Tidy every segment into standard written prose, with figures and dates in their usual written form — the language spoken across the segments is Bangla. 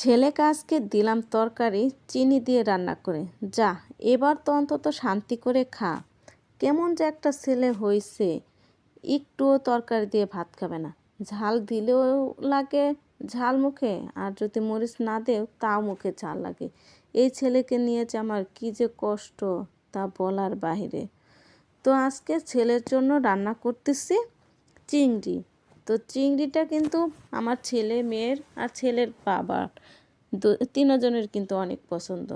ছেলেকে আজকে দিলাম তরকারি চিনি দিয়ে রান্না করে। যা, এবার তো অন্তত শান্তি করে খা। কেমন যে একটা ছেলে হয়েছে, একটুও তরকারি দিয়ে ভাত খাবে না। ঝাল দিলেও লাগে ঝাল মুখে, আর যদি মরিচ না দেও তাও মুখে ঝাল লাগে। এই ছেলেকে নিয়ে যে আমার কী যে কষ্ট, তা বলার বাহিরে। তো আজকে ছেলের জন্য রান্না করতেছি চিংড়ি। তো চিংড়িটা কিন্তু আমার ছেলে মেয়ের আর ছেলের বাবার তিনজনের কিন্তু অনেক পছন্দ।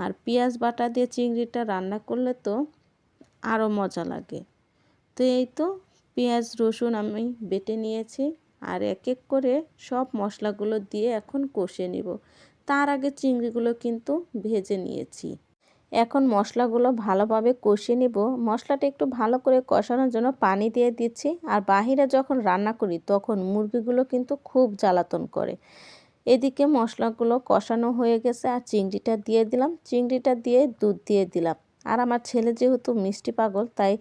আর পেঁয়াজ বাটা দিয়ে চিংড়িটা রান্না করলে তো আরও মজা লাগে। তো এই তো পেঁয়াজ রসুন আমি বেটে নিয়েছি, আর এক এক করে সব মশলাগুলো দিয়ে এখন কষে নিব। তার আগে চিংড়িগুলো কিন্তু ভেজে নিয়েছি। এখন মশলাগুলো ভালোভাবে কষিয়ে নিব। মশলাটা একটু ভালো করে কষানোর জন্য পানি দিয়ে দিচ্ছি। আর বাহিরে যখন রান্না করি তখন মুরগিগুলো কিন্তু খুব জ্বালাতন করে। এদিকে মশলাগুলো কষানো হয়ে গেছে, আর চিংড়িটা দিয়ে দিলাম। চিংড়িটা দিয়ে দুধ দিয়ে দিলাম। আর আমার ছেলে যেহেতু মিষ্টি পাগল, তাই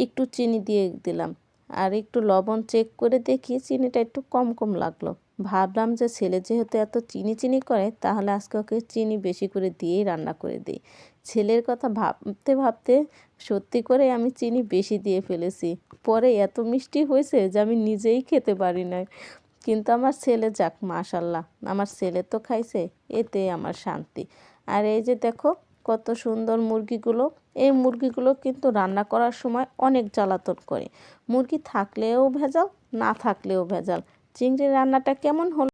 একটু চিনি দিয়ে দিলাম। আর একটু লবণ চেক করে দেখি চিনিটা একটু কম কম লাগলো। ভাবলাম যে ছেলে যেহেতু এত চিনি করে, তাহলে আজকে ওকে চিনি বেশি করে দিয়েই রান্না করে দিই। ছেলের কথা ভাবতে ভাবতে সত্যি করে আমি চিনি বেশি দিয়ে ফেলেছি। পরে এত মিষ্টি হয়েছে যে আমি নিজেই খেতে পারি না। কিন্তু আমার ছেলে যাক, মাশাল্লাহ, আমার ছেলে তো খাইছে, এতে আমার শান্তি। আর এই যে দেখো কত সুন্দর মুরগিগুলো। এই মুরগিগুলো কিন্তু রান্না করার সময় অনেক জ্বালাতন করে। মুরগি থাকলেও ভেজাল, না থাকলেও ভেজাল। চিংড়ি রান্নাটা কেমন হলো?